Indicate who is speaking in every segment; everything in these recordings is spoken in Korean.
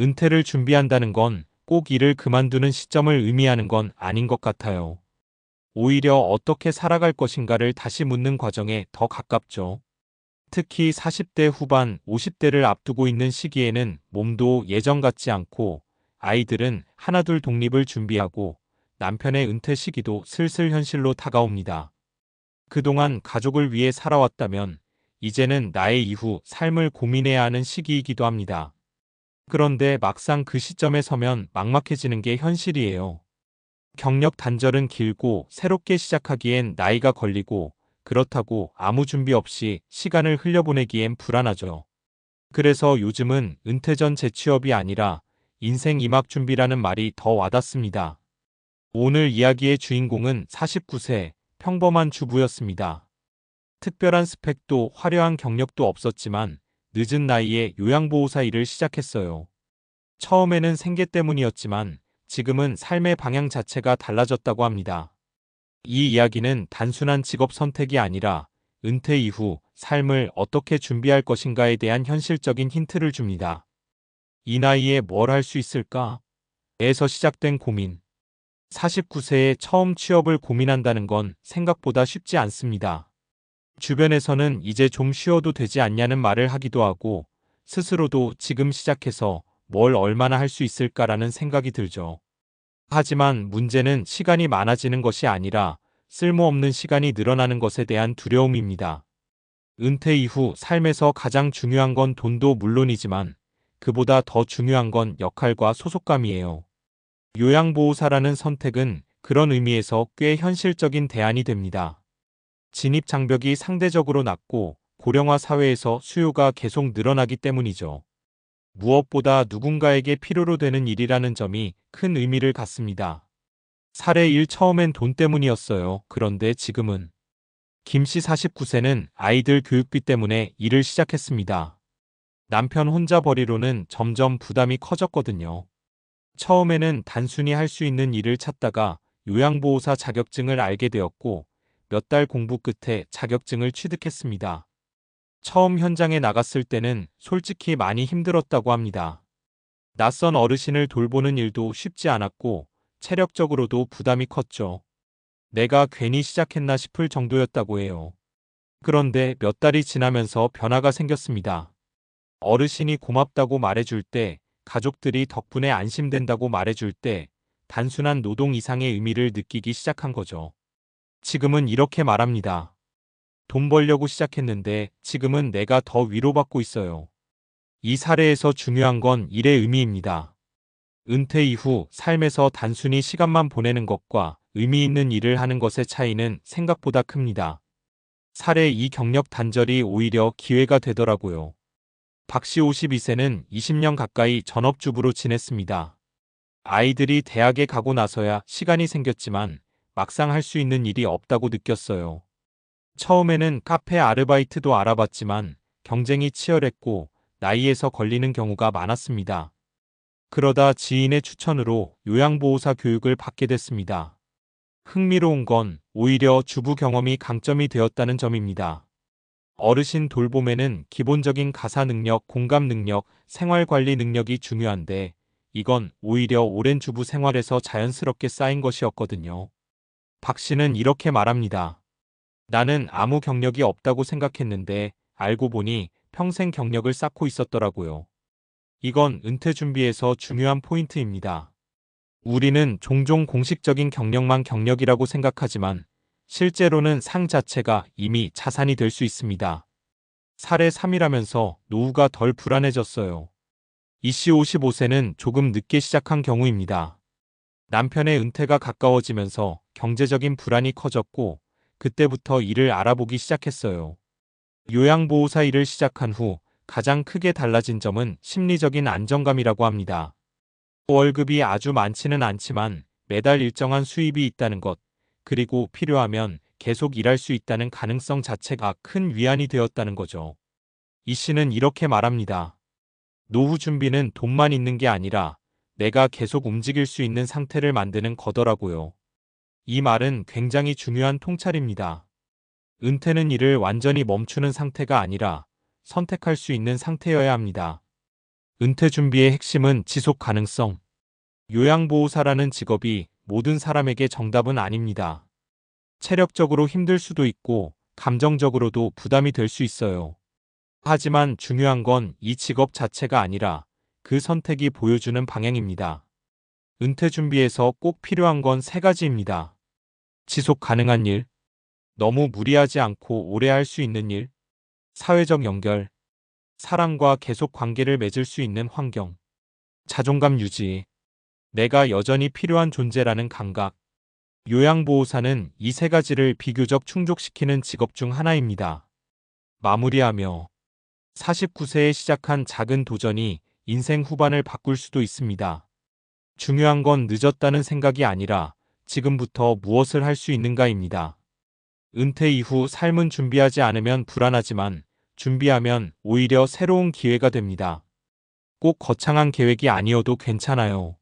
Speaker 1: 은퇴를 준비한다는 건 꼭 일을 그만두는 시점을 의미하는 건 아닌 것 같아요. 오히려 어떻게 살아갈 것인가를 다시 묻는 과정에 더 가깝죠. 특히 40대 후반, 50대를 앞두고 있는 시기에는 몸도 예전 같지 않고 아이들은 하나둘 독립을 준비하고 남편의 은퇴 시기도 슬슬 현실로 다가옵니다. 그동안 가족을 위해 살아왔다면 이제는 나의 이후 삶을 고민해야 하는 시기이기도 합니다. 그런데 막상 그 시점에 서면 막막해지는 게 현실이에요. 경력 단절은 길고 새롭게 시작하기엔 나이가 걸리고 그렇다고 아무 준비 없이 시간을 흘려보내기엔 불안하죠. 그래서 요즘은 은퇴 전 재취업이 아니라 인생 이막 준비라는 말이 더 와닿습니다. 오늘 이야기의 주인공은 49세 평범한 주부였습니다. 특별한 스펙도 화려한 경력도 없었지만 늦은 나이에 요양보호사 일을 시작했어요. 처음에는 생계 때문이었지만 지금은 삶의 방향 자체가 달라졌다고 합니다. 이 이야기는 단순한 직업 선택이 아니라 은퇴 이후 삶을 어떻게 준비할 것인가에 대한 현실적인 힌트를 줍니다. 이 나이에 뭘 할 수 있을까? 에서 시작된 고민. 49세에 처음 취업을 고민한다는 건 생각보다 쉽지 않습니다. 주변에서는 이제 좀 쉬어도 되지 않냐는 말을 하기도 하고 스스로도 지금 시작해서 뭘 얼마나 할 수 있을까라는 생각이 들죠. 하지만 문제는 시간이 많아지는 것이 아니라 쓸모없는 시간이 늘어나는 것에 대한 두려움입니다. 은퇴 이후 삶에서 가장 중요한 건 돈도 물론이지만 그보다 더 중요한 건 역할과 소속감이에요. 요양보호사라는 선택은 그런 의미에서 꽤 현실적인 대안이 됩니다. 진입 장벽이 상대적으로 낮고 고령화 사회에서 수요가 계속 늘어나기 때문이죠. 무엇보다 누군가에게 필요로 되는 일이라는 점이 큰 의미를 갖습니다. 사례 1 처음엔 돈 때문이었어요. 그런데 지금은 김 씨 49세는 아이들 교육비 때문에 일을 시작했습니다. 남편 혼자 벌이로는 점점 부담이 커졌거든요. 처음에는 단순히 할 수 있는 일을 찾다가 요양보호사 자격증을 알게 되었고 몇 달 공부 끝에 자격증을 취득했습니다. 처음 현장에 나갔을 때는 솔직히 많이 힘들었다고 합니다. 낯선 어르신을 돌보는 일도 쉽지 않았고 체력적으로도 부담이 컸죠. 내가 괜히 시작했나 싶을 정도였다고 해요. 그런데 몇 달이 지나면서 변화가 생겼습니다. 어르신이 고맙다고 말해줄 때, 가족들이 덕분에 안심된다고 말해줄 때, 단순한 노동 이상의 의미를 느끼기 시작한 거죠. 지금은 이렇게 말합니다. 돈 벌려고 시작했는데 지금은 내가 더 위로받고 있어요. 이 사례에서 중요한 건 일의 의미입니다. 은퇴 이후 삶에서 단순히 시간만 보내는 것과 의미 있는 일을 하는 것의 차이는 생각보다 큽니다. 사례 2 경력 단절이 오히려 기회가 되더라고요. 박 씨 52세는 20년 가까이 전업주부로 지냈습니다. 아이들이 대학에 가고 나서야 시간이 생겼지만 막상 할 수 있는 일이 없다고 느꼈어요. 처음에는 카페 아르바이트도 알아봤지만 경쟁이 치열했고 나이에서 걸리는 경우가 많았습니다. 그러다 지인의 추천으로 요양보호사 교육을 받게 됐습니다. 흥미로운 건 오히려 주부 경험이 강점이 되었다는 점입니다. 어르신 돌봄에는 기본적인 가사 능력, 공감 능력, 생활 관리 능력이 중요한데 이건 오히려 오랜 주부 생활에서 자연스럽게 쌓인 것이었거든요. 박 씨는 이렇게 말합니다. 나는 아무 경력이 없다고 생각했는데 알고 보니 평생 경력을 쌓고 있었더라고요. 이건 은퇴 준비에서 중요한 포인트입니다. 우리는 종종 공식적인 경력만 경력이라고 생각하지만 실제로는 상 자체가 이미 자산이 될 수 있습니다. 사례 3이라면서 노후가 덜 불안해졌어요. 이 씨 55세는 조금 늦게 시작한 경우입니다. 남편의 은퇴가 가까워지면서 경제적인 불안이 커졌고 그때부터 일을 알아보기 시작했어요. 요양보호사 일을 시작한 후 가장 크게 달라진 점은 심리적인 안정감이라고 합니다. 월급이 아주 많지는 않지만 매달 일정한 수입이 있다는 것, 그리고 필요하면 계속 일할 수 있다는 가능성 자체가 큰 위안이 되었다는 거죠. 이 씨는 이렇게 말합니다. 노후 준비는 돈만 있는 게 아니라 내가 계속 움직일 수 있는 상태를 만드는 거더라고요. 이 말은 굉장히 중요한 통찰입니다. 은퇴는 일을 완전히 멈추는 상태가 아니라 선택할 수 있는 상태여야 합니다. 은퇴 준비의 핵심은 지속 가능성. 요양보호사라는 직업이 모든 사람에게 정답은 아닙니다. 체력적으로 힘들 수도 있고 감정적으로도 부담이 될 수 있어요. 하지만 중요한 건 이 직업 자체가 아니라 그 선택이 보여주는 방향입니다. 은퇴 준비에서 꼭 필요한 건 세 가지입니다. 지속 가능한 일, 너무 무리하지 않고 오래 할 수 있는 일, 사회적 연결, 사람과 계속 관계를 맺을 수 있는 환경, 자존감 유지, 내가 여전히 필요한 존재라는 감각. 요양보호사는 이 세 가지를 비교적 충족시키는 직업 중 하나입니다. 마무리하며 49세에 시작한 작은 도전이 인생 후반을 바꿀 수도 있습니다. 중요한 건 늦었다는 생각이 아니라 지금부터 무엇을 할 수 있는가입니다. 은퇴 이후 삶은 준비하지 않으면 불안하지만 준비하면 오히려 새로운 기회가 됩니다. 꼭 거창한 계획이 아니어도 괜찮아요.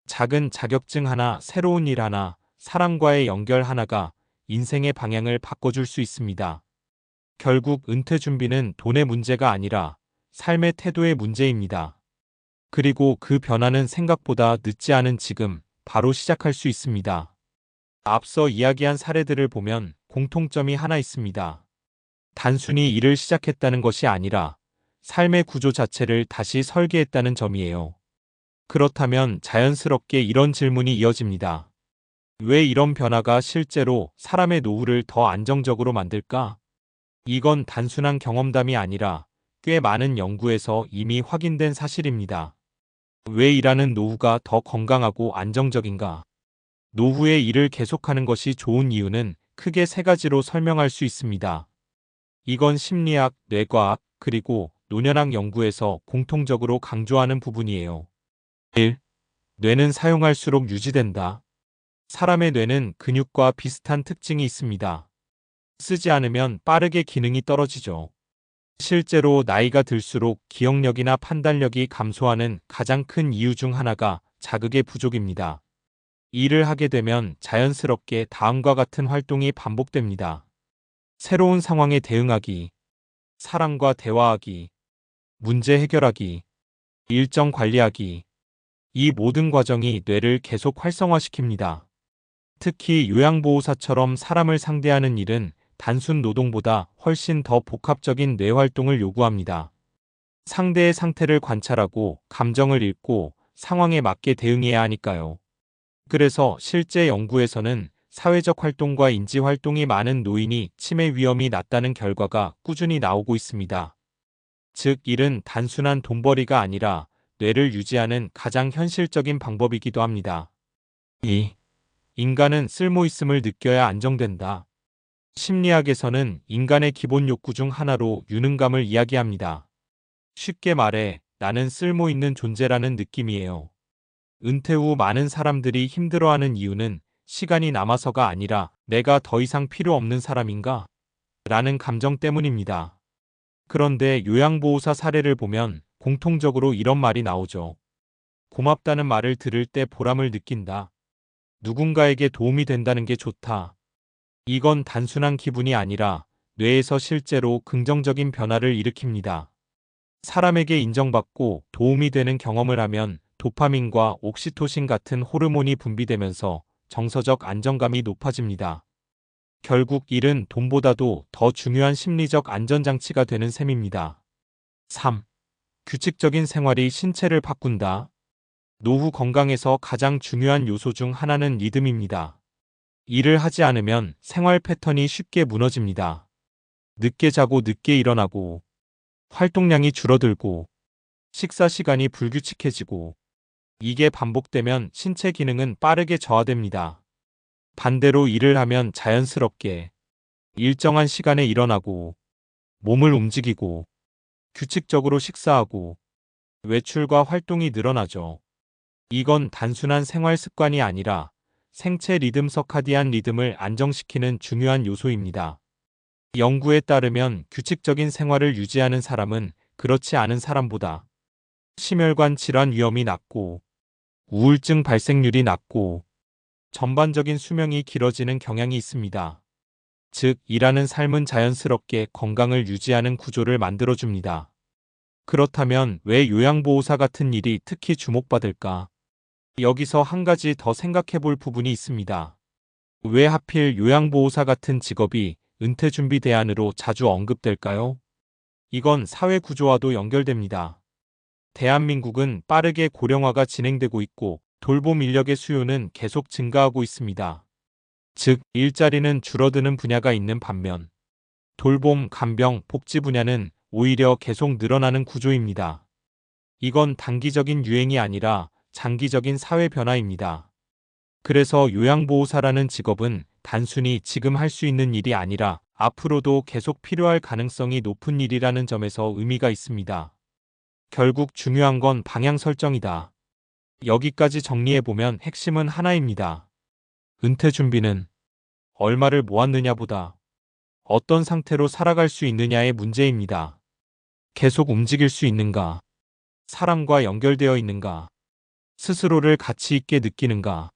Speaker 1: 작은 자격증 하나, 새로운 일 하나, 사람과의 연결 하나가 인생의 방향을 바꿔줄 수 있습니다. 결국 은퇴 준비는 돈의 문제가 아니라 삶의 태도의 문제입니다. 그리고 그 변화는 생각보다 늦지 않은 지금 바로 시작할 수 있습니다. 앞서 이야기한 사례들을 보면 공통점이 하나 있습니다. 단순히 일을 시작했다는 것이 아니라 삶의 구조 자체를 다시 설계했다는 점이에요. 그렇다면 자연스럽게 이런 질문이 이어집니다. 왜 이런 변화가 실제로 사람의 노후를 더 안정적으로 만들까? 이건 단순한 경험담이 아니라 꽤 많은 연구에서 이미 확인된 사실입니다. 왜 일하는 노후가 더 건강하고 안정적인가? 노후에 일을 계속하는 것이 좋은 이유는 크게 세 가지로 설명할 수 있습니다. 이건 심리학, 뇌과학, 그리고 노년학 연구에서 공통적으로 강조하는 부분이에요. 1. 뇌는 사용할수록 유지된다. 사람의 뇌는 근육과 비슷한 특징이 있습니다. 쓰지 않으면 빠르게 기능이 떨어지죠. 실제로 나이가 들수록 기억력이나 판단력이 감소하는 가장 큰 이유 중 하나가 자극의 부족입니다. 일을 하게 되면 자연스럽게 다음과 같은 활동이 반복됩니다. 새로운 상황에 대응하기, 사람과 대화하기, 문제 해결하기, 일정 관리하기. 이 모든 과정이 뇌를 계속 활성화시킵니다. 특히 요양보호사처럼 사람을 상대하는 일은 단순 노동보다 훨씬 더 복합적인 뇌활동을 요구합니다. 상대의 상태를 관찰하고 감정을 읽고 상황에 맞게 대응해야 하니까요. 그래서 실제 연구에서는 사회적 활동과 인지 활동이 많은 노인이 치매 위험이 낮다는 결과가 꾸준히 나오고 있습니다. 즉, 일은 단순한 돈벌이가 아니라 뇌를 유지하는 가장 현실적인 방법이기도 합니다. 2. 인간은 쓸모있음을 느껴야 안정된다. 심리학에서는 인간의 기본 욕구 중 하나로 유능감을 이야기합니다. 쉽게 말해, 나는 쓸모있는 존재라는 느낌이에요. 은퇴 후 많은 사람들이 힘들어하는 이유는 시간이 남아서가 아니라 내가 더 이상 필요 없는 사람인가? 라는 감정 때문입니다. 그런데 요양보호사 사례를 보면 공통적으로 이런 말이 나오죠. 고맙다는 말을 들을 때 보람을 느낀다. 누군가에게 도움이 된다는 게 좋다. 이건 단순한 기분이 아니라 뇌에서 실제로 긍정적인 변화를 일으킵니다. 사람에게 인정받고 도움이 되는 경험을 하면 도파민과 옥시토신 같은 호르몬이 분비되면서 정서적 안정감이 높아집니다. 결국 일은 돈보다도 더 중요한 심리적 안전장치가 되는 셈입니다. 3. 규칙적인 생활이 신체를 바꾼다. 노후 건강에서 가장 중요한 요소 중 하나는 리듬입니다. 일을 하지 않으면 생활 패턴이 쉽게 무너집니다. 늦게 자고 늦게 일어나고, 활동량이 줄어들고, 식사 시간이 불규칙해지고, 이게 반복되면 신체 기능은 빠르게 저하됩니다. 반대로 일을 하면 자연스럽게 일정한 시간에 일어나고, 몸을 움직이고, 규칙적으로 식사하고, 외출과 활동이 늘어나죠. 이건 단순한 생활 습관이 아니라 생체 리듬 서카디안 리듬을 안정시키는 중요한 요소입니다. 연구에 따르면 규칙적인 생활을 유지하는 사람은 그렇지 않은 사람보다 심혈관 질환 위험이 낮고 우울증 발생률이 낮고 전반적인 수명이 길어지는 경향이 있습니다. 즉, 일하는 삶은 자연스럽게 건강을 유지하는 구조를 만들어줍니다. 그렇다면 왜 요양보호사 같은 일이 특히 주목받을까? 여기서 한 가지 더 생각해 볼 부분이 있습니다. 왜 하필 요양보호사 같은 직업이 은퇴준비 대안으로 자주 언급될까요? 이건 사회 구조와도 연결됩니다. 대한민국은 빠르게 고령화가 진행되고 있고 돌봄 인력의 수요는 계속 증가하고 있습니다. 즉, 일자리는 줄어드는 분야가 있는 반면 돌봄, 간병, 복지 분야는 오히려 계속 늘어나는 구조입니다. 이건 단기적인 유행이 아니라 장기적인 사회 변화입니다. 그래서 요양보호사라는 직업은 단순히 지금 할 수 있는 일이 아니라 앞으로도 계속 필요할 가능성이 높은 일이라는 점에서 의미가 있습니다. 결국 중요한 건 방향 설정이다. 여기까지 정리해보면 핵심은 하나입니다. 은퇴 준비는 얼마를 모았느냐보다 어떤 상태로 살아갈 수 있느냐의 문제입니다. 계속 움직일 수 있는가? 사람과 연결되어 있는가? 스스로를 가치 있게 느끼는가?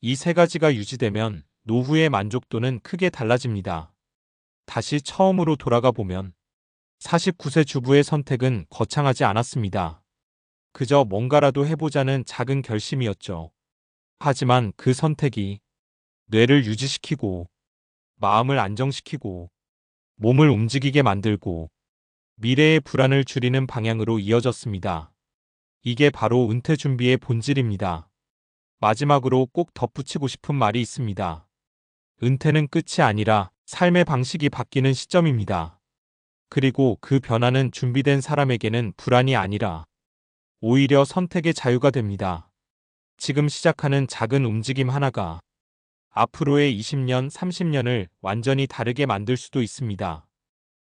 Speaker 1: 이 세 가지가 유지되면 노후의 만족도는 크게 달라집니다. 다시 처음으로 돌아가 보면 49세 주부의 선택은 거창하지 않았습니다. 그저 뭔가라도 해보자는 작은 결심이었죠. 하지만 그 선택이 뇌를 유지시키고 마음을 안정시키고 몸을 움직이게 만들고 미래의 불안을 줄이는 방향으로 이어졌습니다. 이게 바로 은퇴 준비의 본질입니다. 마지막으로 꼭 덧붙이고 싶은 말이 있습니다. 은퇴는 끝이 아니라 삶의 방식이 바뀌는 시점입니다. 그리고 그 변화는 준비된 사람에게는 불안이 아니라 오히려 선택의 자유가 됩니다. 지금 시작하는 작은 움직임 하나가 앞으로의 20년, 30년을 완전히 다르게 만들 수도 있습니다.